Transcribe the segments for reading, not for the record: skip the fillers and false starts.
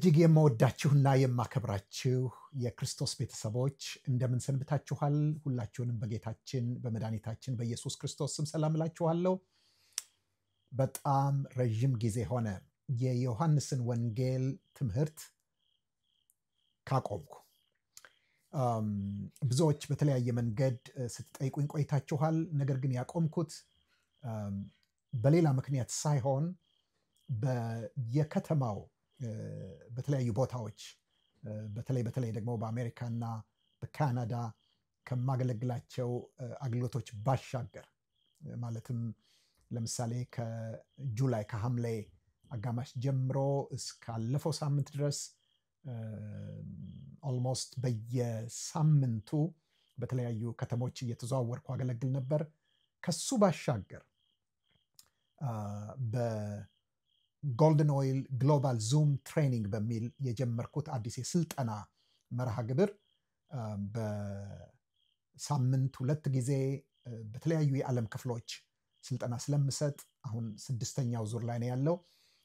እጅግ የምወዳችሁና የማከብራችሁ የክርስቶስ ቤተሰቦች እንደምን ሰንብታችኋል? ሁላችሁንም በጌታችን በመድኃኒታችን በኢየሱስ ክርስቶስ ስም ሰላም እላችኋለሁ። በጣም ረዥም ጊዜ ሆነ የዮሐንስን ወንጌል ትምህርት ካቆምኩ። ብዙዎች በተለያየ መንገድ ስትጠይቁኝ ቆይታችኋል። ነገር ግን ያቆምኩት በሌላ ምክንያት ሳይሆን በየከተማው በተለያዩ ቦታዎች በተለይ ደግሞ በአሜሪካና በካናዳ ከማገለግላቸው አገልግሎቶች ባሻገር ማለትም ለምሳሌ ከጁላይ ከሐምሌ አጋማሽ ጀምሮ እስካለፈው ሳምንት ድረስ ኦልሞስት በየሳምንቱ በተለያዩ ከተሞች እየተዘዋወርኩ አገለግል ነበር። ከሱ ባሻገር በጎልደን ኦይል ግሎባል ዙም ትሬኒንግ በሚል የጀመርኩት አዲስ የስልጠና መርሃ ግብር በሳምንት 2 ጊዜ በተለያዩ የዓለም ክፍሎች ስልጠና ስለምሰጥ አሁን 6ኛው ዙር ላይ ነው ያለው።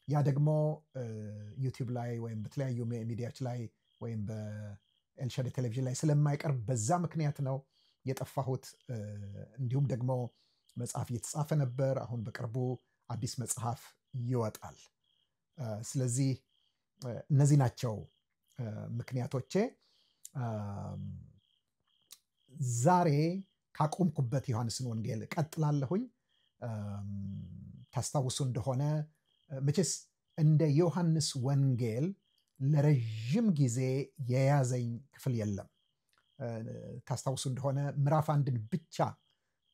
ያ ደግሞ ዩቲዩብ ላይ ወይም በተለያዩ ሚዲያዎች ላይ ወይም በኤልሻዴ ቴሌቪዥን ላይ ስለማይቀርብ በዛ ምክንያት ነው የጠፋሁት። እንዲሁም ደግሞ መጽሐፍ እየተጻፈ ነበር። አሁን በቅርቡ አዲስ መጽሐፍ ይወጣል። ስለዚህ እነዚህ ናቸው ምክንያቶቼ። ዛሬ ካቆምኩበት ዮሐንስን ወንጌል ቀጥላለሁኝ። ታስታውሱ እንደሆነ መቼስ እንደ ዮሐንስ ወንጌል ለረጅም ጊዜ የያዘኝ ክፍል የለም። ታስታውሱ እንደሆነ ምዕራፍ 1ን ብቻ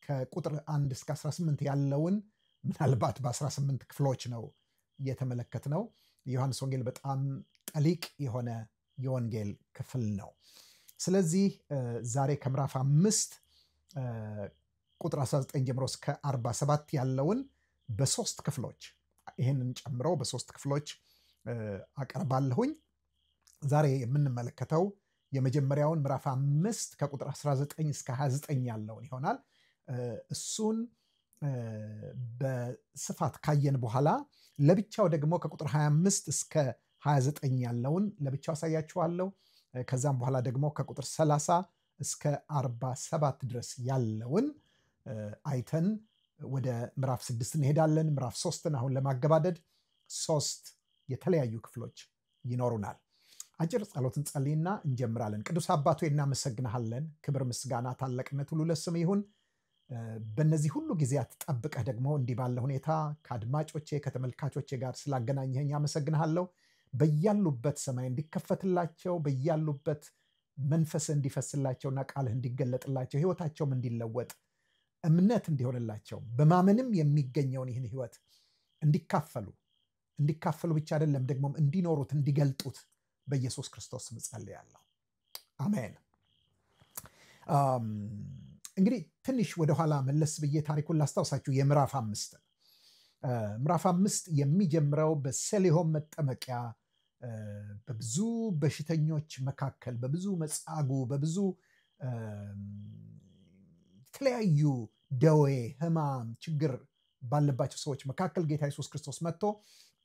ከቁጥር 1 እስከ 18 ያለውን ምናልባት በ18 ክፍሎች ነው የተመለከትነው። የዮሐንስ ወንጌል በጣም ጠሊቅ የሆነ የወንጌል ክፍል ነው። ስለዚህ ዛሬ ከምዕራፍ 5 ቁጥር 19 ጀምሮ እስከ 47 ያለውን በ3 ክፍሎች ይህንን ጨምሮ በ3 ክፍሎች አቀርባለሁኝ። ዛሬ የምንመለከተው የመጀመሪያውን ምዕራፍ 5 ከቁጥር 19 እስከ 29 ያለውን ይሆናል። እሱን በስፋት ካየን በኋላ ለብቻው ደግሞ ከቁጥር 25 እስከ 29 ያለውን ለብቻው አሳያችኋለሁ። ከዛም በኋላ ደግሞ ከቁጥር 30 እስከ 47 ድረስ ያለውን አይተን ወደ ምዕራፍ 6 እንሄዳለን። ምዕራፍ 3ን አሁን ለማገባደድ 3 የተለያዩ ክፍሎች ይኖሩናል። አጭር ጸሎትን ጸልይና እንጀምራለን። ቅዱስ አባት ሆይ እናመሰግንሃለን። ክብር፣ ምስጋና፣ ታላቅነት ሁሉ ለስምህ ይሁን። በእነዚህ ሁሉ ጊዜያት ጠብቀህ ደግሞ እንዲህ ባለ ሁኔታ ከአድማጮቼ ከተመልካቾቼ ጋር ስላገናኘኸኝ አመሰግንሃለሁ። በያሉበት ሰማይ እንዲከፈትላቸው፣ በያሉበት መንፈስህ እንዲፈስላቸውና ቃልህ እንዲገለጥላቸው፣ ህይወታቸውም እንዲለወጥ፣ እምነት እንዲሆንላቸው፣ በማመንም የሚገኘውን ይህን ህይወት እንዲካፈሉ ብቻ አይደለም ደግሞም እንዲኖሩት እንዲገልጡት በኢየሱስ ክርስቶስ ስም ጸልያለሁ። አሜን። እንግዲህ ትንሽ ወደኋላ መለስ ብዬ ታሪኩን ላስታውሳችሁ። የምዕራፍ 5 የሚጀምረው በሰሊሆም መጠመቂያ በብዙ በሽተኞች መካከል በብዙ መጻጉዕ በብዙ የተለያዩ ደዌ፣ ህማም፣ ችግር ባለባቸው ሰዎች መካከል ጌታ ኢየሱስ ክርስቶስ መጥቶ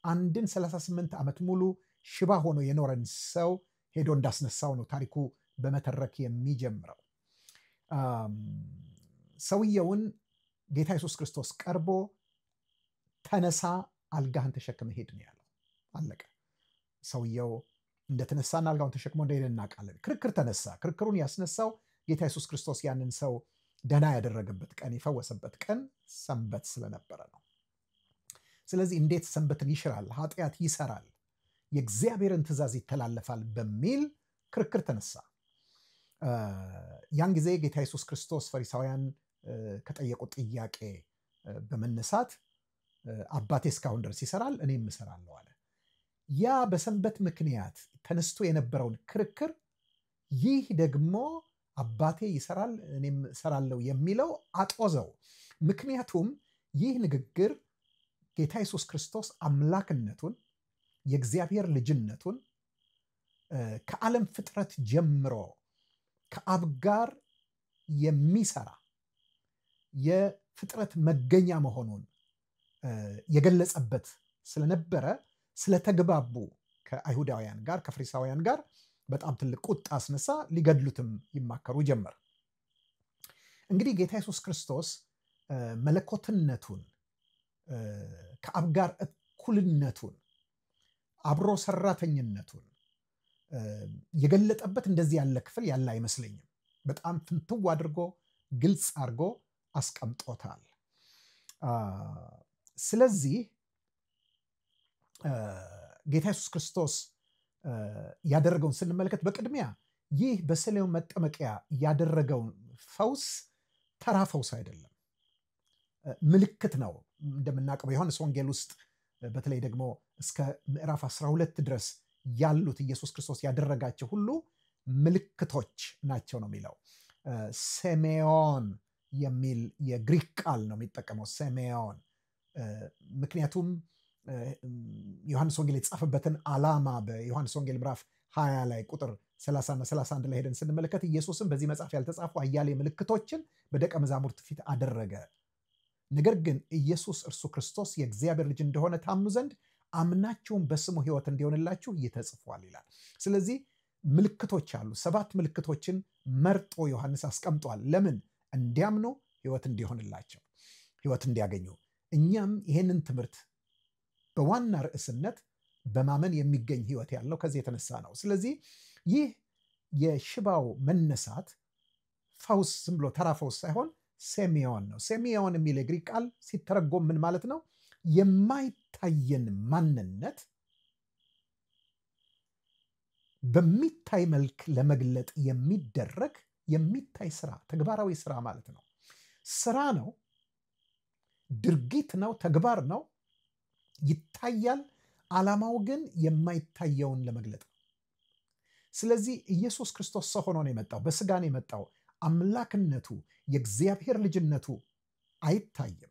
አንድን 38 ዓመት ሙሉ ሽባ ሆኖ የኖረን ሰው ሄዶ እንዳስነሳው ነው ታሪኩ በመተረክ የሚጀምረው። ሰውየውን ጌታ ኢየሱስ ክርስቶስ ቀርቦ ተነሳ፣ አልጋህን ተሸክመ ሄድ ነው ያለው። አለቀ። ሰውየው እንደተነሳና አልጋውን ተሸክሞ እንደሄደ እናውቃለን። ክርክር ተነሳ። ክርክሩን ያስነሳው ጌታ ኢየሱስ ክርስቶስ ያንን ሰው ደህና ያደረገበት ቀን፣ የፈወሰበት ቀን ሰንበት ስለነበረ ነው። ስለዚህ እንዴት ሰንበትን ይሽራል፣ ኃጢአት ይሰራል፣ የእግዚአብሔርን ትእዛዝ ይተላለፋል በሚል ክርክር ተነሳ። ያን ጊዜ ጌታ ኢየሱስ ክርስቶስ ፈሪሳውያን ከጠየቁት ጥያቄ በመነሳት አባቴ እስካሁን ድረስ ይሰራል፣ እኔም እሰራለሁ አለ። ያ በሰንበት ምክንያት ተነስቶ የነበረውን ክርክር ይህ ደግሞ አባቴ ይሰራል እኔም እሰራለሁ የሚለው አጦዘው። ምክንያቱም ይህ ንግግር ጌታ ኢየሱስ ክርስቶስ አምላክነቱን የእግዚአብሔር ልጅነቱን ከዓለም ፍጥረት ጀምሮ ከአብ ጋር የሚሰራ የፍጥረት መገኛ መሆኑን የገለጸበት ስለነበረ ስለተግባቡ ከአይሁዳውያን ጋር ከፈሪሳውያን ጋር በጣም ትልቅ ቁጣ አስነሳ። ሊገድሉትም ይማከሩ ጀመር። እንግዲህ ጌታ ኢየሱስ ክርስቶስ መለኮትነቱን ከአብ ጋር እኩልነቱን አብሮ ሰራተኝነቱን የገለጠበት እንደዚህ ያለ ክፍል ያለ አይመስለኝም። በጣም ፍንትው አድርጎ ግልጽ አድርጎ አስቀምጦታል። ስለዚህ ጌታ ኢየሱስ ክርስቶስ ያደረገውን ስንመለከት በቅድሚያ ይህ በሰሊሆም መጠመቂያ ያደረገውን ፈውስ ተራ ፈውስ አይደለም፣ ምልክት ነው። እንደምናውቀው በዮሐንስ ወንጌል ውስጥ በተለይ ደግሞ እስከ ምዕራፍ 12 ድረስ ያሉት ኢየሱስ ክርስቶስ ያደረጋቸው ሁሉ ምልክቶች ናቸው ነው የሚለው። ሴሜዮን የሚል የግሪክ ቃል ነው የሚጠቀመው፣ ሴሜዮን። ምክንያቱም ዮሐንስ ወንጌል የተጻፈበትን ዓላማ በዮሐንስ ወንጌል ምዕራፍ 20 ላይ ቁጥር 30 እና 31 ላይ ሄደን ስንመለከት ኢየሱስም በዚህ መጽሐፍ ያልተጻፉ አያሌ ምልክቶችን በደቀ መዛሙርት ፊት አደረገ፣ ነገር ግን ኢየሱስ እርሱ ክርስቶስ የእግዚአብሔር ልጅ እንደሆነ ታምኑ ዘንድ አምናችሁም በስሙ ሕይወት እንዲሆንላችሁ ተጽፏል ይላል። ስለዚህ ምልክቶች አሉ። 7 ምልክቶችን መርጦ ዮሐንስ አስቀምጧል። ለምን? እንዲያምኑ፣ ሕይወት እንዲሆንላቸው፣ ሕይወት እንዲያገኙ። እኛም ይሄንን ትምህርት በዋና ርዕስነት በማመን የሚገኝ ሕይወት ያለው ከዚህ የተነሳ ነው። ስለዚህ ይህ የሽባው መነሳት ፈውስ ዝም ብሎ ተራ ፈውስ ሳይሆን ሴሚዮን ነው። ሴሚዮን የሚል የግሪክ ቃል ሲተረጎም ምን ማለት ነው? የማይታየን ማንነት በሚታይ መልክ ለመግለጥ የሚደረግ የሚታይ ስራ፣ ተግባራዊ ስራ ማለት ነው። ስራ ነው፣ ድርጊት ነው፣ ተግባር ነው፣ ይታያል። ዓላማው ግን የማይታየውን ለመግለጥ ነው። ስለዚህ ኢየሱስ ክርስቶስ ሰው ሆኖ ነው የመጣው፣ በስጋ ነው የመጣው። አምላክነቱ የእግዚአብሔር ልጅነቱ አይታይም።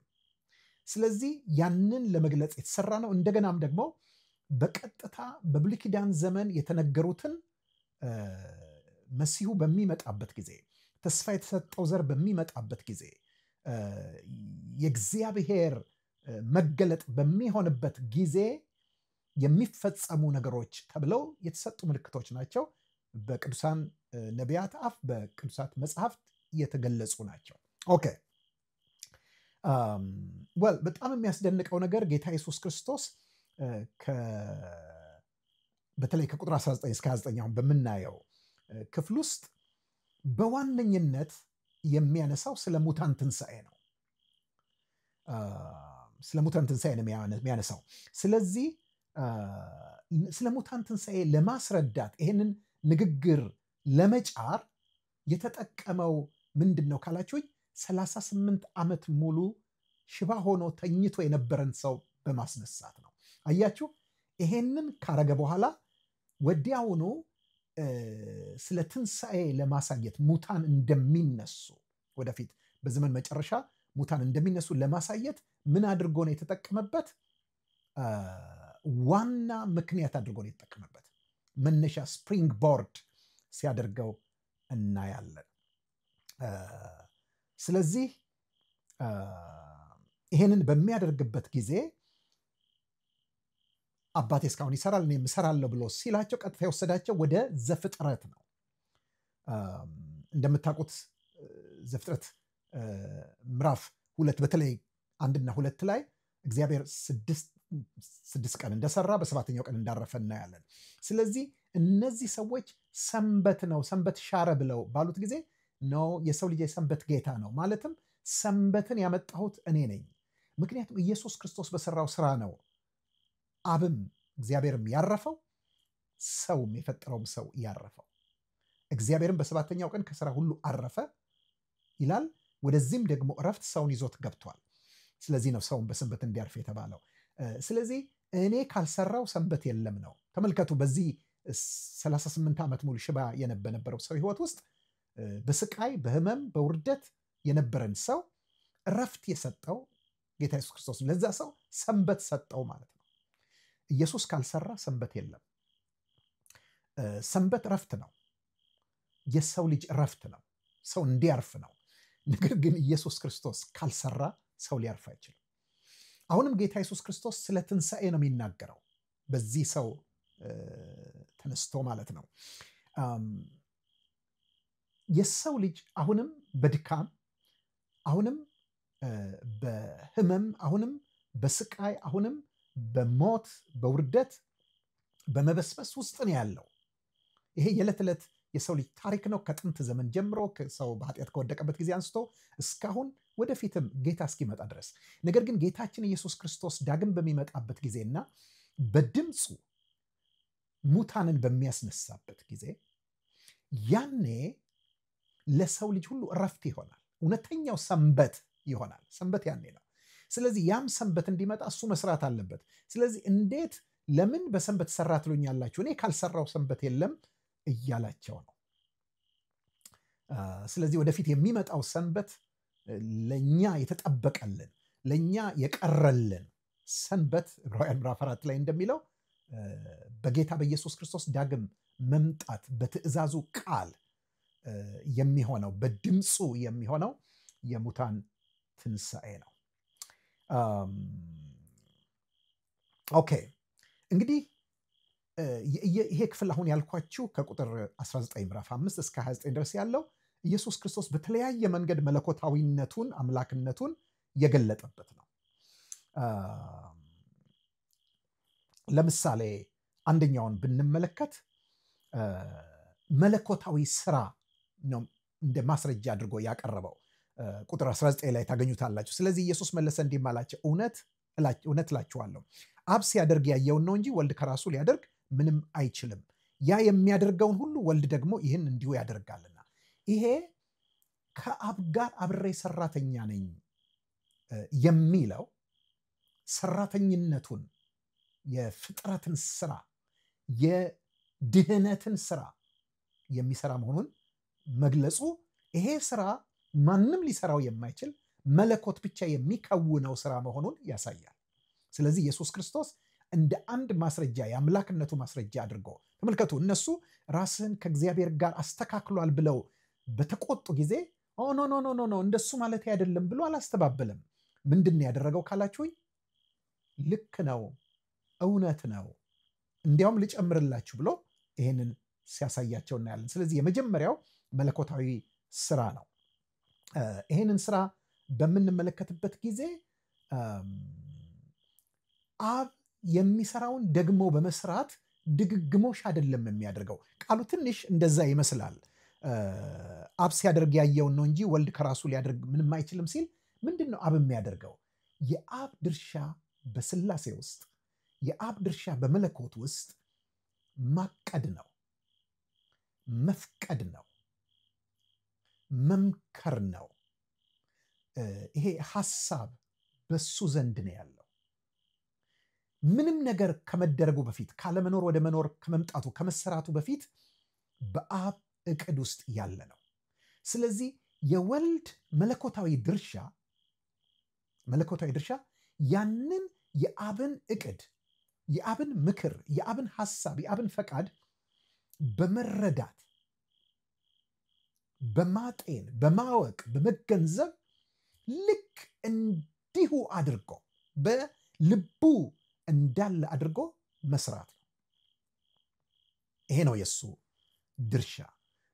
ስለዚህ ያንን ለመግለጽ የተሰራ ነው። እንደገናም ደግሞ በቀጥታ በብሉይ ኪዳን ዘመን የተነገሩትን መሲሁ በሚመጣበት ጊዜ፣ ተስፋ የተሰጠው ዘር በሚመጣበት ጊዜ፣ የእግዚአብሔር መገለጥ በሚሆንበት ጊዜ የሚፈጸሙ ነገሮች ተብለው የተሰጡ ምልክቶች ናቸው። በቅዱሳን ነቢያት አፍ በቅዱሳት መጽሐፍት የተገለጹ ናቸው። ኦኬ በጣም የሚያስደንቀው ነገር ጌታ ኢየሱስ ክርስቶስ በተለይ ከቁጥር 19 እስከ 29 አሁን በምናየው ክፍል ውስጥ በዋነኝነት የሚያነሳው ስለ ሙታን ትንሣኤ ነው። ስለ ሙታን ትንሣኤ ነው የሚያነሳው። ስለዚህ ስለ ሙታን ትንሣኤ ለማስረዳት ይህንን ንግግር ለመጫር የተጠቀመው ምንድን ነው ካላችሁኝ 38 ዓመት ሙሉ ሽባ ሆኖ ተኝቶ የነበረን ሰው በማስነሳት ነው። አያችሁ፣ ይሄንን ካረገ በኋላ ወዲያውኑ ስለ ትንሣኤ ለማሳየት ሙታን እንደሚነሱ ወደፊት በዘመን መጨረሻ ሙታን እንደሚነሱ ለማሳየት ምን አድርጎ ነው የተጠቀመበት? ዋና ምክንያት አድርጎ ነው የተጠቀመበት። መነሻ ስፕሪንግ ቦርድ ሲያደርገው እናያለን። ስለዚህ ይሄንን በሚያደርግበት ጊዜ አባቴ እስካሁን ይሰራል እኔም እሰራለሁ ብሎ ሲላቸው ቀጥታ የወሰዳቸው ወደ ዘፍጥረት ነው። እንደምታውቁት ዘፍጥረት ምዕራፍ 2 በተለይ 1 እና 2 ላይ እግዚአብሔር 6 ቀን እንደሰራ በሰባተኛው ቀን እንዳረፈ እናያለን። ስለዚህ እነዚህ ሰዎች ሰንበት ነው ሰንበት ሻረ ብለው ባሉት ጊዜ ነው የሰው ልጅ የሰንበት ጌታ ነው፣ ማለትም ሰንበትን ያመጣሁት እኔ ነኝ። ምክንያቱም ኢየሱስ ክርስቶስ በሰራው ስራ ነው አብም እግዚአብሔርም ያረፈው፣ ሰውም የፈጠረውም ሰው ያረፈው። እግዚአብሔርም በሰባተኛው ቀን ከስራ ሁሉ አረፈ ይላል። ወደዚህም ደግሞ እረፍት ሰውን ይዞት ገብቷል። ስለዚህ ነው ሰውን በሰንበት እንዲያርፍ የተባለው። ስለዚህ እኔ ካልሰራው ሰንበት የለም ነው። ተመልከቱ፣ በዚህ 38 ዓመት ሙሉ ሽባ የነበረው ሰው ህይወት ውስጥ በስቃይ በህመም በውርደት የነበረን ሰው እረፍት የሰጠው ጌታ ኢየሱስ ክርስቶስ ለዛ ሰው ሰንበት ሰጠው ማለት ነው። ኢየሱስ ካልሰራ ሰንበት የለም። ሰንበት እረፍት ነው። የሰው ልጅ እረፍት ነው። ሰው እንዲያርፍ ነው። ነገር ግን ኢየሱስ ክርስቶስ ካልሰራ ሰው ሊያርፍ አይችልም። አሁንም ጌታ ኢየሱስ ክርስቶስ ስለ ትንሣኤ ነው የሚናገረው በዚህ ሰው ተነስቶ ማለት ነው። የሰው ልጅ አሁንም በድካም አሁንም በህመም አሁንም በስቃይ አሁንም በሞት በውርደት በመበስበስ ውስጥ ነው ያለው። ይሄ የዕለት ዕለት የሰው ልጅ ታሪክ ነው። ከጥንት ዘመን ጀምሮ ሰው በኃጢአት ከወደቀበት ጊዜ አንስቶ እስካሁን ወደፊትም ጌታ እስኪመጣ ድረስ። ነገር ግን ጌታችን ኢየሱስ ክርስቶስ ዳግም በሚመጣበት ጊዜና በድምፁ ሙታንን በሚያስነሳበት ጊዜ ያኔ ለሰው ልጅ ሁሉ እረፍት ይሆናል። እውነተኛው ሰንበት ይሆናል። ሰንበት ያኔ ነው። ስለዚህ ያም ሰንበት እንዲመጣ እሱ መስራት አለበት። ስለዚህ እንዴት ለምን በሰንበት ሰራ ትሉኛላችሁ? እኔ ካልሰራው ሰንበት የለም እያላቸው ነው። ስለዚህ ወደፊት የሚመጣው ሰንበት ለኛ የተጠበቀልን ለኛ የቀረልን ሰንበት ዕብራውያን ምዕራፍ 4 ላይ እንደሚለው በጌታ በኢየሱስ ክርስቶስ ዳግም መምጣት በትእዛዙ ቃል የሚሆነው በድምፁ የሚሆነው የሙታን ትንሣኤ ነው። ኦኬ እንግዲህ ይሄ ክፍል አሁን ያልኳችሁ ከቁጥር 19 ምዕራፍ 5 እስከ 29 ድረስ ያለው ኢየሱስ ክርስቶስ በተለያየ መንገድ መለኮታዊነቱን አምላክነቱን የገለጠበት ነው። ለምሳሌ አንደኛውን ብንመለከት መለኮታዊ ስራ ነው እንደ ማስረጃ አድርጎ ያቀረበው። ቁጥር 19 ላይ ታገኙታላችሁ። ስለዚህ ኢየሱስ መለሰ እንዲህም አላቸው፣ እውነት እላችኋለሁ አብ ሲያደርግ ያየውን ነው እንጂ ወልድ ከራሱ ሊያደርግ ምንም አይችልም። ያ የሚያደርገውን ሁሉ ወልድ ደግሞ ይህን እንዲሁ ያደርጋልና። ይሄ ከአብ ጋር አብሬ ሰራተኛ ነኝ የሚለው ሰራተኝነቱን የፍጥረትን ስራ የድህነትን ስራ የሚሰራ መሆኑን መግለጹ ይሄ ስራ ማንም ሊሰራው የማይችል መለኮት ብቻ የሚከውነው ስራ መሆኑን ያሳያል። ስለዚህ ኢየሱስ ክርስቶስ እንደ አንድ ማስረጃ የአምላክነቱ ማስረጃ አድርጎ ተመልከቱ። እነሱ ራስህን ከእግዚአብሔር ጋር አስተካክሏል ብለው በተቆጡ ጊዜ ኖ ኖ ኖ ኖ እንደሱ ማለት አይደለም ብሎ አላስተባበለም። ምንድን ነው ያደረገው ካላችሁኝ፣ ልክ ነው፣ እውነት ነው፣ እንዲያውም ልጨምርላችሁ ብሎ ይህንን ሲያሳያቸው እናያለን። ስለዚህ የመጀመሪያው መለኮታዊ ስራ ነው። ይህንን ስራ በምንመለከትበት ጊዜ አብ የሚሰራውን ደግሞ በመስራት ድግግሞሽ አይደለም የሚያደርገው። ቃሉ ትንሽ እንደዛ ይመስላል። አብ ሲያደርግ ያየውን ነው እንጂ ወልድ ከራሱ ሊያደርግ ምንም አይችልም ሲል ምንድን ነው አብ የሚያደርገው? የአብ ድርሻ በስላሴ ውስጥ የአብ ድርሻ በመለኮት ውስጥ ማቀድ ነው፣ መፍቀድ ነው፣ መምከር ነው። ይሄ ሐሳብ በሱ ዘንድ ነው ያለው። ምንም ነገር ከመደረጉ በፊት ካለመኖር ወደ መኖር ከመምጣቱ ከመሰራቱ በፊት በአብ እቅድ ውስጥ ያለ ነው። ስለዚህ የወልድ መለኮታዊ ድርሻ ያንን የአብን እቅድ፣ የአብን ምክር፣ የአብን ሐሳብ፣ የአብን ፈቃድ በመረዳት በማጤን በማወቅ በመገንዘብ ልክ እንዲሁ አድርጎ በልቡ እንዳለ አድርጎ መስራት ነው። ይሄ ነው የሱ ድርሻ።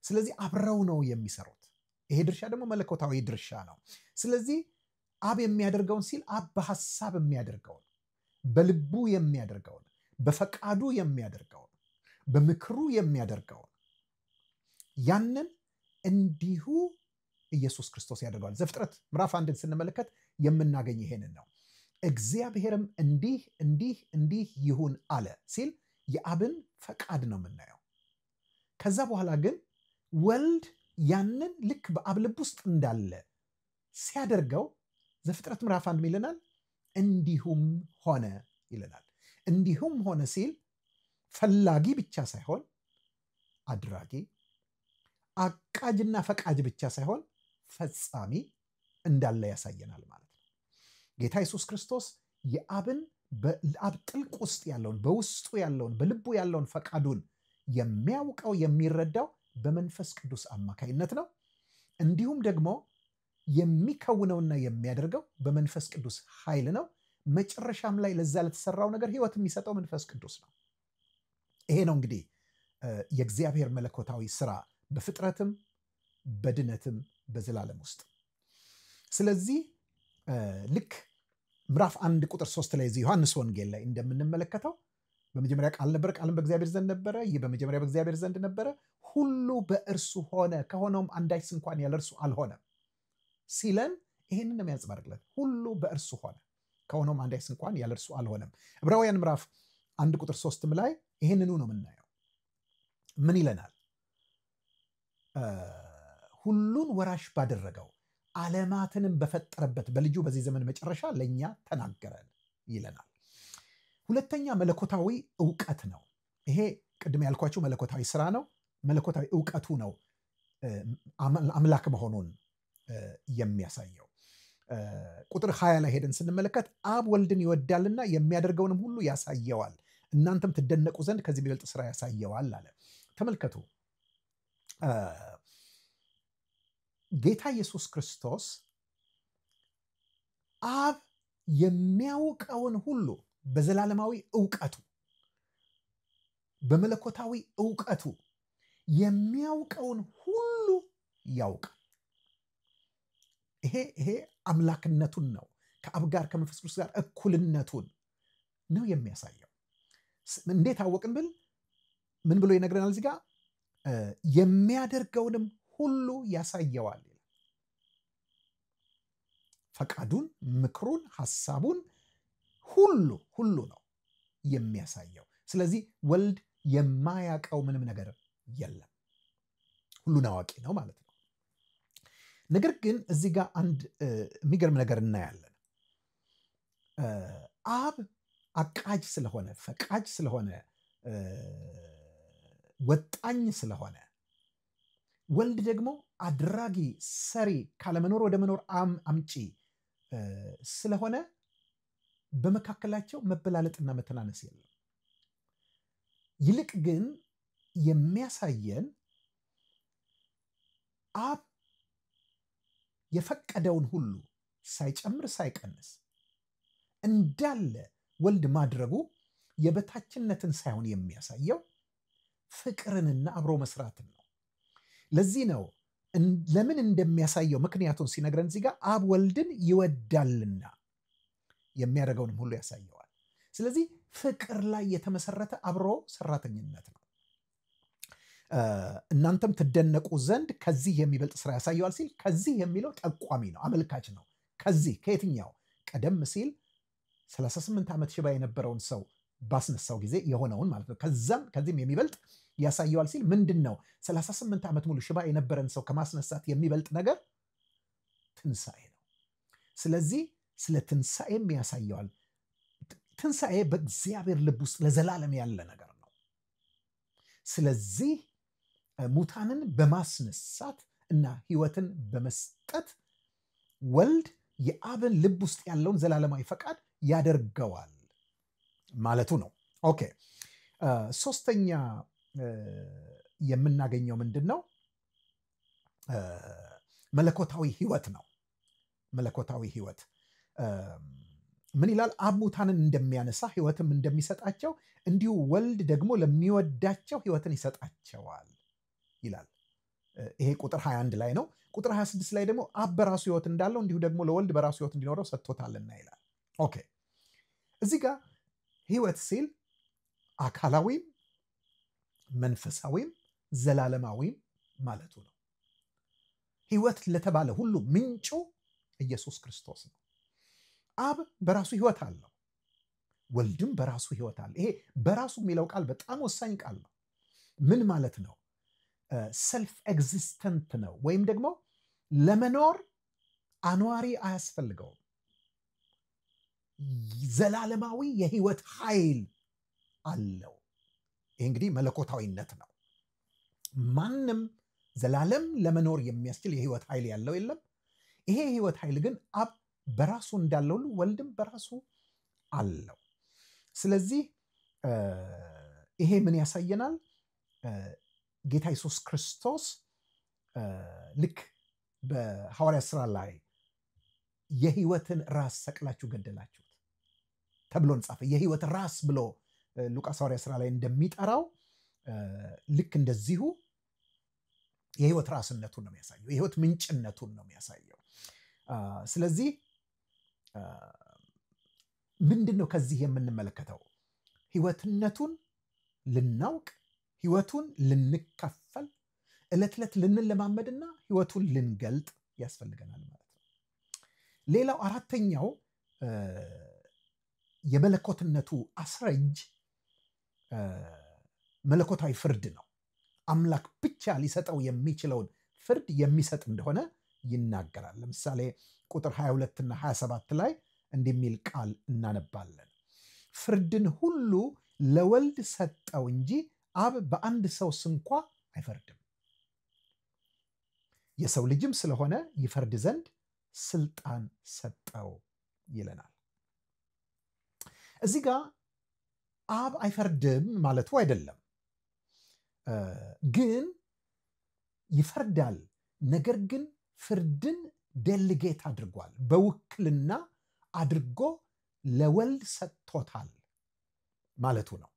ስለዚህ አብረው ነው የሚሰሩት። ይሄ ድርሻ ደግሞ መለኮታዊ ድርሻ ነው። ስለዚህ አብ የሚያደርገውን ሲል አብ በሐሳብ የሚያደርገውን፣ በልቡ የሚያደርገውን፣ በፈቃዱ የሚያደርገውን፣ በምክሩ የሚያደርገውን ያንን እንዲሁ ኢየሱስ ክርስቶስ ያደርገዋል። ዘፍጥረት ምዕራፍ 1 ስንመለከት የምናገኝ ይሄንን ነው። እግዚአብሔርም እንዲህ እንዲህ እንዲህ ይሁን አለ ሲል የአብን ፈቃድ ነው የምናየው። ከዛ በኋላ ግን ወልድ ያንን ልክ በአብ ልብ ውስጥ እንዳለ ሲያደርገው ዘፍጥረት ምዕራፍ 1 ይለናል፣ እንዲሁም ሆነ ይለናል። እንዲሁም ሆነ ሲል ፈላጊ ብቻ ሳይሆን አድራጊ፣ አቃጅና ፈቃጅ ብቻ ሳይሆን ፈጻሚ እንዳለ ያሳየናል ማለት ነው። ጌታ ኢየሱስ ክርስቶስ የአብን በአብ ጥልቅ ውስጥ ያለውን በውስጡ ያለውን በልቡ ያለውን ፈቃዱን የሚያውቀው የሚረዳው በመንፈስ ቅዱስ አማካይነት ነው። እንዲሁም ደግሞ የሚከውነውና የሚያደርገው በመንፈስ ቅዱስ ኃይል ነው። መጨረሻም ላይ ለዛ ለተሰራው ነገር ህይወት የሚሰጠው መንፈስ ቅዱስ ነው። ይሄ ነው እንግዲህ የእግዚአብሔር መለኮታዊ ስራ በፍጥረትም በድነትም በዘላለም ውስጥ። ስለዚህ ልክ ምዕራፍ 1 ቁጥር 3 ላይ እዚህ ዮሐንስ ወንጌል ላይ እንደምንመለከተው በመጀመሪያ ቃል ነበረ፣ ቃልም በእግዚአብሔር ዘንድ ነበረ፣ ይህ በመጀመሪያ በእግዚአብሔር ዘንድ ነበረ፣ ሁሉ በእርሱ ሆነ፣ ከሆነውም አንዳች እንኳን ያለ እርሱ አልሆነም ሲለን ይህንን ነው የሚያንጸባርቅለት። ሁሉ በእርሱ ሆነ፣ ከሆነውም አንዳች እንኳን ያለ እርሱ አልሆነም። ዕብራውያን ምዕራፍ 1 ቁጥር 3 ላይ ይህንኑ ነው የምናየው። ምን ይለናል? ሁሉን ወራሽ ባደረገው ዓለማትንም በፈጠረበት በልጁ በዚህ ዘመን መጨረሻ ለእኛ ተናገረን ይለናል። ሁለተኛ መለኮታዊ እውቀት ነው። ይሄ ቅድም ያልኳችሁ መለኮታዊ ስራ ነው። መለኮታዊ እውቀቱ ነው አምላክ መሆኑን የሚያሳየው። ቁጥር 20 ላይ ሄደን ስንመለከት አብ ወልድን ይወዳልና የሚያደርገውንም ሁሉ ያሳየዋል፣ እናንተም ትደነቁ ዘንድ ከዚህ የሚበልጥ ስራ ያሳየዋል አለ። ተመልከቱ፣ ጌታ ኢየሱስ ክርስቶስ አብ የሚያውቀውን ሁሉ በዘላለማዊ እውቀቱ በመለኮታዊ እውቀቱ የሚያውቀውን ሁሉ ያውቃል። ይሄ አምላክነቱን ነው፣ ከአብ ጋር ከመንፈስ ቅዱስ ጋር እኩልነቱን ነው የሚያሳየው። እንዴት አወቅን ብል ምን ብሎ ይነግረናል? እዚህ ጋር የሚያደርገውንም ሁሉ ያሳየዋል። ፈቃዱን፣ ምክሩን፣ ሐሳቡን ሁሉ ነው የሚያሳየው። ስለዚህ ወልድ የማያውቀው ምንም ነገር የለም፣ ሁሉን አዋቂ ነው ማለት ነው። ነገር ግን እዚህ ጋር አንድ የሚገርም ነገር እናያለን። አብ አቃጅ ስለሆነ፣ ፈቃጅ ስለሆነ፣ ወጣኝ ስለሆነ፣ ወልድ ደግሞ አድራጊ ሰሪ፣ ካለመኖር ወደ መኖር አምጪ ስለሆነ በመካከላቸው መበላለጥና መተናነስ የለም። ይልቅ ግን የሚያሳየን አብ የፈቀደውን ሁሉ ሳይጨምር ሳይቀንስ እንዳለ ወልድ ማድረጉ የበታችነትን ሳይሆን የሚያሳየው ፍቅርንና አብሮ መስራትን ነው። ለዚህ ነው ለምን እንደሚያሳየው ምክንያቱን ሲነግረን እዚህ ጋር አብ ወልድን ይወዳልና የሚያደርገውንም ሁሉ ያሳየዋል። ስለዚህ ፍቅር ላይ የተመሰረተ አብሮ ሰራተኝነት ነው። እናንተም ትደነቁ ዘንድ ከዚህ የሚበልጥ ስራ ያሳየዋል ሲል ከዚህ የሚለው ጠቋሚ ነው፣ አመልካች ነው። ከዚህ ከየትኛው? ቀደም ሲል 38 ዓመት ሽባ የነበረውን ሰው ባስነሳው ጊዜ የሆነውን ማለት ነው። ከዚህም የሚበልጥ ያሳየዋል ሲል ምንድን ነው? 38 ዓመት ሙሉ ሽባ የነበረን ሰው ከማስነሳት የሚበልጥ ነገር ትንሣኤ ነው። ስለዚህ ስለ ትንሣኤም ያሳየዋል። ትንሣኤ በእግዚአብሔር ልብ ውስጥ ለዘላለም ያለ ነገር ነው። ስለዚህ ሙታንን በማስነሳት እና ሕይወትን በመስጠት ወልድ የአብን ልብ ውስጥ ያለውን ዘላለማዊ ፈቃድ ያደርገዋል ማለቱ ነው። ኦኬ፣ ሶስተኛ የምናገኘው ምንድን ነው? መለኮታዊ ሕይወት ነው። መለኮታዊ ሕይወት ምን ይላል? አብ ሙታንን እንደሚያነሳ ሕይወትም እንደሚሰጣቸው እንዲሁ ወልድ ደግሞ ለሚወዳቸው ሕይወትን ይሰጣቸዋል ይላል። ይሄ ቁጥር 21 ላይ ነው። ቁጥር 26 ላይ ደግሞ አብ በራሱ ሕይወት እንዳለው እንዲሁ ደግሞ ለወልድ በራሱ ሕይወት እንዲኖረው ሰጥቶታልና ይላል። ኦኬ፣ እዚህ ጋር ሕይወት ሲል አካላዊም መንፈሳዊም ዘላለማዊም ማለቱ ነው። ሕይወት ለተባለ ሁሉ ምንጩ ኢየሱስ ክርስቶስ ነው። አብ በራሱ ሕይወት አለው፣ ወልድም በራሱ ሕይወት አለ። ይሄ በራሱ የሚለው ቃል በጣም ወሳኝ ቃል ነው። ምን ማለት ነው? ሰልፍ ኤግዚስተንት ነው፣ ወይም ደግሞ ለመኖር አኗሪ አያስፈልገውም። ዘላለማዊ የሕይወት ኃይል አለው። ይህ እንግዲህ መለኮታዊነት ነው። ማንም ዘላለም ለመኖር የሚያስችል የሕይወት ኃይል ያለው የለም። ይሄ የሕይወት ኃይል ግን አብ በራሱ እንዳለው ሁሉ ወልድም በራሱ አለው። ስለዚህ ይሄ ምን ያሳየናል? ጌታ ኢየሱስ ክርስቶስ ልክ በሐዋርያ ሥራ ላይ የሕይወትን ራስ ሰቅላችሁ ገደላችሁት ተብሎ እንጻፈ። የሕይወት ራስ ብሎ ሉቃስ ሐዋርያ ሥራ ላይ እንደሚጠራው ልክ እንደዚሁ የህይወት ራስነቱን ነው የሚያሳየው፣ የህይወት ምንጭነቱን ነው የሚያሳየው። ስለዚህ ምንድነው ከዚህ የምንመለከተው? ህይወትነቱን ልናውቅ፣ ህይወቱን ልንካፈል፣ ዕለት ዕለት ልንለማመድና ህይወቱን ልንገልጥ ያስፈልገናል ማለት ነው። ሌላው አራተኛው የመለኮትነቱ አስረጅ መለኮታዊ ፍርድ ነው። አምላክ ብቻ ሊሰጠው የሚችለውን ፍርድ የሚሰጥ እንደሆነ ይናገራል። ለምሳሌ ቁጥር 22 እና 27 ላይ እንዲህ የሚል ቃል እናነባለን። ፍርድን ሁሉ ለወልድ ሰጠው እንጂ አብ በአንድ ሰው ስንኳ አይፈርድም፣ የሰው ልጅም ስለሆነ ይፈርድ ዘንድ ስልጣን ሰጠው ይለናል። እዚህ ጋር አብ አይፈርድም ማለቱ አይደለም፣ ግን ይፈርዳል። ነገር ግን ፍርድን ዴሊጌት አድርጓል፣ በውክልና አድርጎ ለወልድ ሰጥቶታል ማለቱ ነው።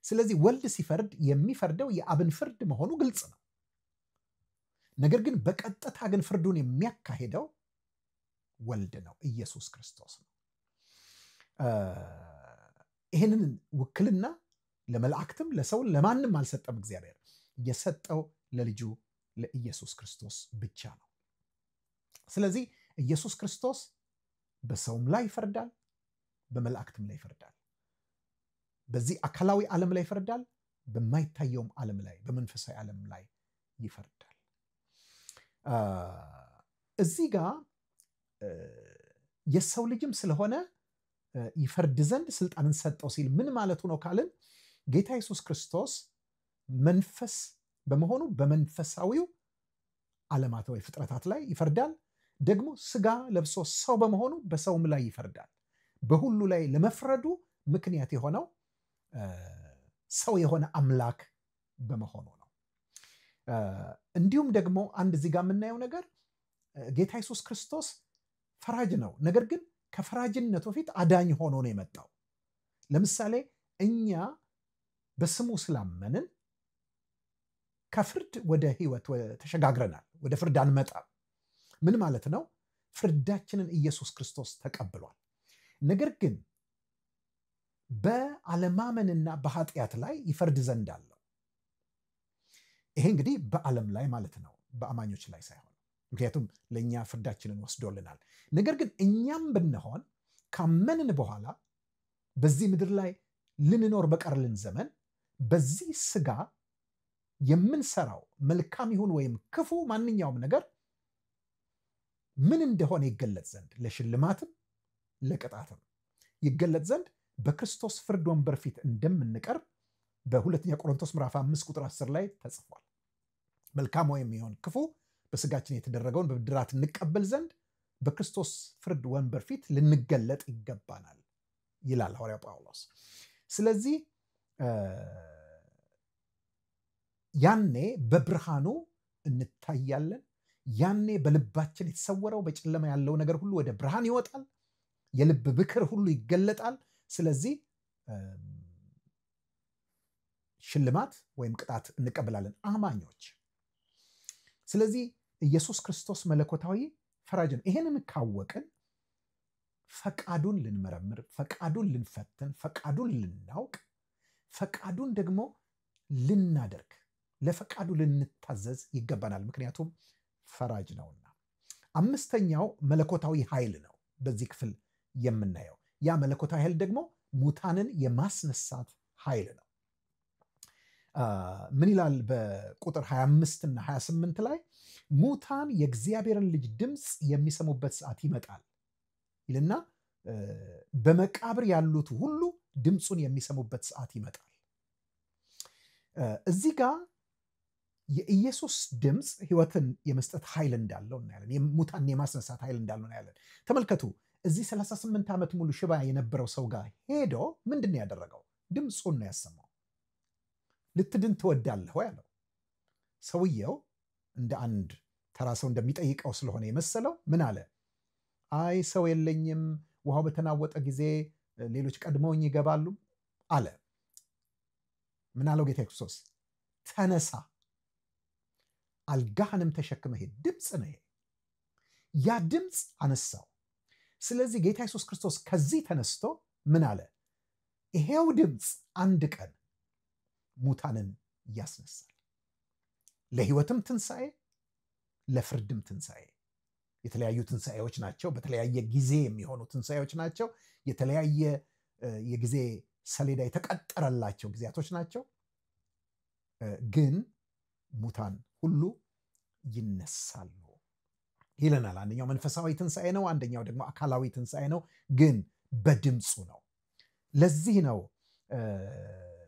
ስለዚህ ወልድ ሲፈርድ የሚፈርደው የአብን ፍርድ መሆኑ ግልጽ ነው። ነገር ግን በቀጥታ ግን ፍርዱን የሚያካሄደው ወልድ ነው፣ ኢየሱስ ክርስቶስ ነው። ይህንን ውክልና ለመላእክትም ለሰው ለማንም አልሰጠም። እግዚአብሔር የሰጠው ለልጁ ለኢየሱስ ክርስቶስ ብቻ ነው። ስለዚህ ኢየሱስ ክርስቶስ በሰውም ላይ ይፈርዳል፣ በመላእክትም ላይ ይፈርዳል። በዚህ አካላዊ ዓለም ላይ ይፈርዳል፣ በማይታየውም ዓለም ላይ በመንፈሳዊ ዓለም ላይ ይፈርዳል። እዚህ ጋር የሰው ልጅም ስለሆነ ይፈርድ ዘንድ ስልጣንን ሰጠው ሲል ምን ማለቱ ነው ካልን ጌታ ኢየሱስ ክርስቶስ መንፈስ በመሆኑ በመንፈሳዊው ዓለማት ወይ ፍጥረታት ላይ ይፈርዳል። ደግሞ ስጋ ለብሶ ሰው በመሆኑ በሰውም ላይ ይፈርዳል። በሁሉ ላይ ለመፍረዱ ምክንያት የሆነው ሰው የሆነ አምላክ በመሆኑ ነው። እንዲሁም ደግሞ አንድ እዚህ ጋር የምናየው ነገር ጌታ ኢየሱስ ክርስቶስ ፈራጅ ነው። ነገር ግን ከፈራጅነቱ በፊት አዳኝ ሆኖ ነው የመጣው። ለምሳሌ እኛ በስሙ ስላመንን ከፍርድ ወደ ህይወት ተሸጋግረናል። ወደ ፍርድ አንመጣም። ምን ማለት ነው? ፍርዳችንን ኢየሱስ ክርስቶስ ተቀብሏል። ነገር ግን በአለማመንና በኃጢአት ላይ ይፈርድ ዘንድ አለው። ይሄ እንግዲህ በዓለም ላይ ማለት ነው፣ በአማኞች ላይ ሳይሆን፣ ምክንያቱም ለእኛ ፍርዳችንን ወስዶልናል። ነገር ግን እኛም ብንሆን ካመንን በኋላ በዚህ ምድር ላይ ልንኖር በቀርልን ዘመን በዚህ ስጋ የምንሰራው መልካም ይሁን ወይም ክፉ ማንኛውም ነገር ምን እንደሆነ ይገለጽ ዘንድ ለሽልማትም ለቅጣትም ይገለጽ ዘንድ በክርስቶስ ፍርድ ወንበር ፊት እንደምንቀርብ በሁለተኛ ቆሮንቶስ ምዕራፍ 5 ቁጥር 10 ላይ ተጽፏል። መልካም ወይም ይሁን ክፉ በስጋችን የተደረገውን በብድራት እንቀበል ዘንድ በክርስቶስ ፍርድ ወንበር ፊት ልንገለጥ ይገባናል ይላል ሐዋርያው ጳውሎስ። ስለዚህ ያኔ በብርሃኑ እንታያለን። ያኔ በልባችን የተሰወረው በጨለማ ያለው ነገር ሁሉ ወደ ብርሃን ይወጣል። የልብ ብክር ሁሉ ይገለጣል። ስለዚህ ሽልማት ወይም ቅጣት እንቀበላለን አማኞች። ስለዚህ ኢየሱስ ክርስቶስ መለኮታዊ ፈራጅ ነው። ይሄንን ካወቅን ፈቃዱን ልንመረምር፣ ፈቃዱን ልንፈትን፣ ፈቃዱን ልናውቅ፣ ፈቃዱን ደግሞ ልናደርግ፣ ለፈቃዱ ልንታዘዝ ይገባናል። ምክንያቱም ፈራጅ ነውና። አምስተኛው መለኮታዊ ኃይል ነው በዚህ ክፍል የምናየው። ያ መለኮታዊ ኃይል ደግሞ ሙታንን የማስነሳት ኃይል ነው። ምን ይላል? በቁጥር 25 እና 28 ላይ ሙታን የእግዚአብሔርን ልጅ ድምፅ የሚሰሙበት ሰዓት ይመጣል ይልና በመቃብር ያሉት ሁሉ ድምፁን የሚሰሙበት ሰዓት ይመጣል። እዚህ ጋር የኢየሱስ ድምፅ ህይወትን የመስጠት ኃይል እንዳለው እናያለን። ሙታን የማስነሳት ኃይል እንዳለው እናያለን። ተመልከቱ፣ እዚህ 38 ዓመት ሙሉ ሽባ የነበረው ሰው ጋር ሄዶ ምንድን ነው ያደረገው? ድምፁን ነው ያሰማው። ልትድን ትወዳለህ ወይ አለው። ሰውየው እንደ አንድ ተራ ሰው እንደሚጠይቀው ስለሆነ የመሰለው ምን አለ? አይ ሰው የለኝም፣ ውሃው በተናወጠ ጊዜ ሌሎች ቀድመውኝ ይገባሉ አለ። ምን አለው ጌታ ክርስቶስ? ተነሳ፣ አልጋህንም ተሸክመ ሄድ። ድምፅ ነው ይሄ። ያ ድምፅ አነሳው። ስለዚህ ጌታ ኢየሱስ ክርስቶስ ከዚህ ተነስቶ ምን አለ? ይሄው ድምፅ አንድ ቀን ሙታንን ያስነሳል። ለሕይወትም ትንሣኤ፣ ለፍርድም ትንሣኤ። የተለያዩ ትንሣኤዎች ናቸው። በተለያየ ጊዜ የሚሆኑ ትንሣኤዎች ናቸው። የተለያየ የጊዜ ሰሌዳ የተቀጠረላቸው ጊዜያቶች ናቸው። ግን ሙታን ሁሉ ይነሳሉ ይለናል። አንደኛው መንፈሳዊ ትንሣኤ ነው፣ አንደኛው ደግሞ አካላዊ ትንሣኤ ነው። ግን በድምፁ ነው። ለዚህ ነው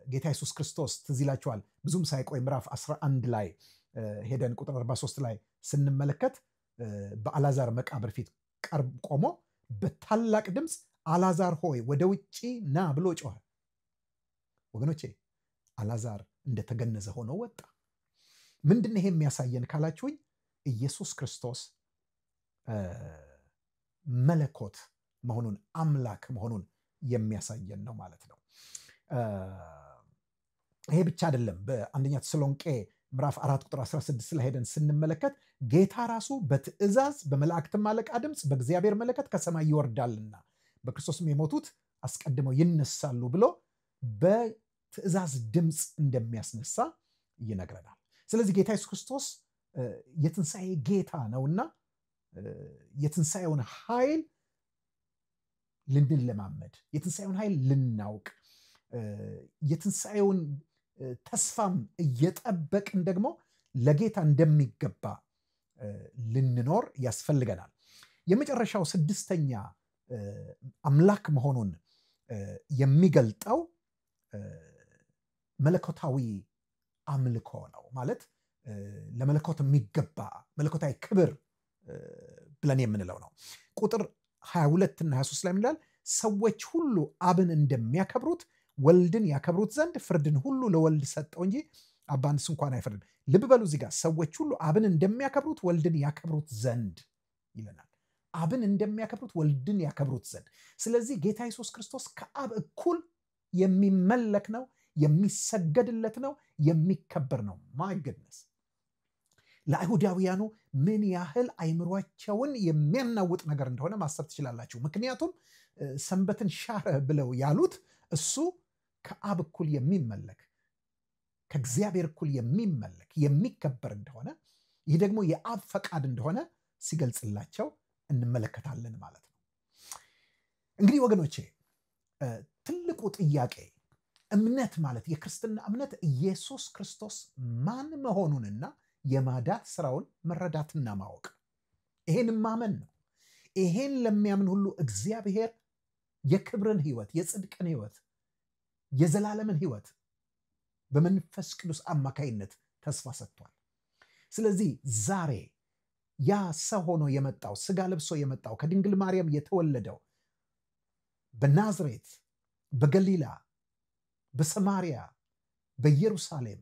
ጌታ ኢየሱስ ክርስቶስ ትዝ ይላችኋል፣ ብዙም ሳይቆይ ምዕራፍ 11 ላይ ሄደን ቁጥር 43 ላይ ስንመለከት በአልዓዛር መቃብር ፊት ቆሞ በታላቅ ድምፅ አልዓዛር ሆይ ወደ ውጪ ና ብሎ ጮኸ። ወገኖቼ አልዓዛር እንደተገነዘ ሆኖ ወጣ። ምንድን ይሄ የሚያሳየን ካላችሁኝ ኢየሱስ ክርስቶስ መለኮት መሆኑን አምላክ መሆኑን የሚያሳየን ነው ማለት ነው። ይሄ ብቻ አይደለም። በአንደኛ ተሰሎንቄ ምዕራፍ 4 ቁጥር 16 ላይ ሄደን ስንመለከት ጌታ ራሱ በትእዛዝ በመላእክትም አለቃ ድምፅ በእግዚአብሔር መለከት ከሰማይ ይወርዳልና በክርስቶስም የሞቱት አስቀድመው ይነሳሉ ብሎ በትእዛዝ ድምፅ እንደሚያስነሳ ይነግረናል። ስለዚህ ጌታ ኢየሱስ ክርስቶስ የትንሣኤ ጌታ ነውና የትንሣኤውን ኃይል ልንለማመድ፣ የትንሣኤውን ኃይል ልናውቅ፣ የትንሣኤውን ተስፋም እየጠበቅን ደግሞ ለጌታ እንደሚገባ ልንኖር ያስፈልገናል። የመጨረሻው ስድስተኛ አምላክ መሆኑን የሚገልጠው መለኮታዊ አምልኮ ነው። ማለት ለመለኮት የሚገባ መለኮታዊ ክብር ብለን የምንለው ነው። ቁጥር 22 እና 23 ላይ ይላል ሰዎች ሁሉ አብን እንደሚያከብሩት ወልድን ያከብሩት ዘንድ ፍርድን ሁሉ ለወልድ ሰጠው እንጂ አባንስ እንኳን አይፈርድም። ልብ በሉ እዚህ ጋር ሰዎች ሁሉ አብን እንደሚያከብሩት ወልድን ያከብሩት ዘንድ ይለናል። አብን እንደሚያከብሩት ወልድን ያከብሩት ዘንድ። ስለዚህ ጌታ ኢየሱስ ክርስቶስ ከአብ እኩል የሚመለክ ነው፣ የሚሰገድለት ነው፣ የሚከበር ነው። ማይ ግድነስ ለአይሁዳውያኑ ምን ያህል አይምሯቸውን የሚያናውጥ ነገር እንደሆነ ማሰብ ትችላላችሁ። ምክንያቱም ሰንበትን ሻረ ብለው ያሉት እሱ ከአብ እኩል የሚመለክ ከእግዚአብሔር እኩል የሚመለክ የሚከበር እንደሆነ፣ ይህ ደግሞ የአብ ፈቃድ እንደሆነ ሲገልጽላቸው እንመለከታለን ማለት ነው። እንግዲህ ወገኖቼ ትልቁ ጥያቄ እምነት ማለት የክርስትና እምነት ኢየሱስ ክርስቶስ ማን መሆኑንና የማዳን ስራውን መረዳትና ማወቅ፣ ይሄን ማመን ነው። ይሄን ለሚያምን ሁሉ እግዚአብሔር የክብርን ህይወት፣ የጽድቅን ህይወት፣ የዘላለምን ህይወት በመንፈስ ቅዱስ አማካይነት ተስፋ ሰጥቷል። ስለዚህ ዛሬ ያ ሰው ሆኖ የመጣው ስጋ ለብሶ የመጣው ከድንግል ማርያም የተወለደው በናዝሬት፣ በገሊላ፣ በሰማሪያ፣ በኢየሩሳሌም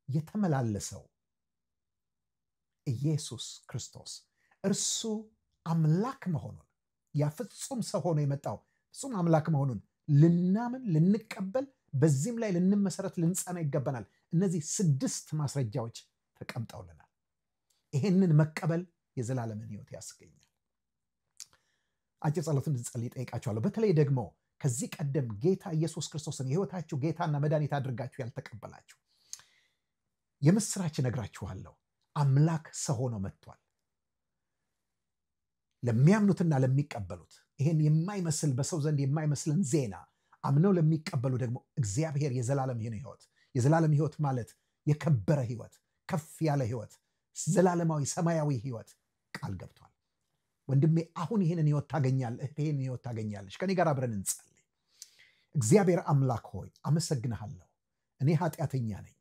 የተመላለሰው ኢየሱስ ክርስቶስ እርሱ አምላክ መሆኑን ያ ፍጹም ሰው ሆኖ የመጣው ፍጹም አምላክ መሆኑን ልናምን፣ ልንቀበል፣ በዚህም ላይ ልንመሰረት፣ ልንጸና ይገባናል። እነዚህ 6 ማስረጃዎች ተቀምጠውልናል። ይሄንን መቀበል የዘላለምን ህይወት ያስገኛል። አጭር ጸሎት እንድንጸልይ ጠይቃችኋለሁ። በተለይ ደግሞ ከዚህ ቀደም ጌታ ኢየሱስ ክርስቶስን የህይወታችሁ ጌታና መድኃኒት አድርጋችሁ ያልተቀበላችሁ የምስራች እነግራችኋለሁ። አምላክ ሰው ሆኖ መጥቷል። ለሚያምኑትና ለሚቀበሉት ይሄን የማይመስል በሰው ዘንድ የማይመስልን ዜና አምነው ለሚቀበሉ ደግሞ እግዚአብሔር የዘላለም ህይወት፣ የዘላለም ህይወት ማለት የከበረ ህይወት፣ ከፍ ያለ ህይወት፣ ዘላለማዊ ሰማያዊ ህይወት ቃል ገብቷል። ወንድሜ አሁን ይህንን ህይወት ታገኛለህ፣ ይህንን ህይወት ታገኛለሽ። ከኔ ጋር አብረን እንጸልይ። እግዚአብሔር አምላክ ሆይ አመሰግንሃለሁ። እኔ ኃጢአተኛ ነኝ።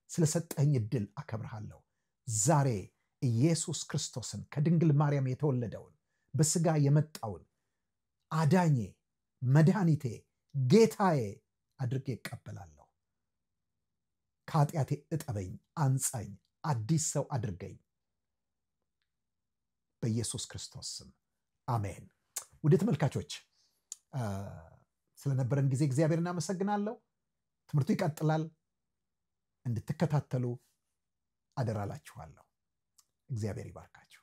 ስለሰጠኝ እድል አከብርሃለሁ። ዛሬ ኢየሱስ ክርስቶስን ከድንግል ማርያም የተወለደውን በስጋ የመጣውን አዳኜ፣ መድኃኒቴ፣ ጌታዬ አድርጌ እቀበላለሁ። ከኃጢአቴ እጠበኝ፣ አንጻኝ፣ አዲስ ሰው አድርገኝ። በኢየሱስ ክርስቶስ ስም አሜን። ውድ ተመልካቾች ስለነበረን ጊዜ እግዚአብሔር እናመሰግናለሁ። ትምህርቱ ይቀጥላል። እንድትከታተሉ አደራላችኋለሁ። እግዚአብሔር ይባርካችሁ።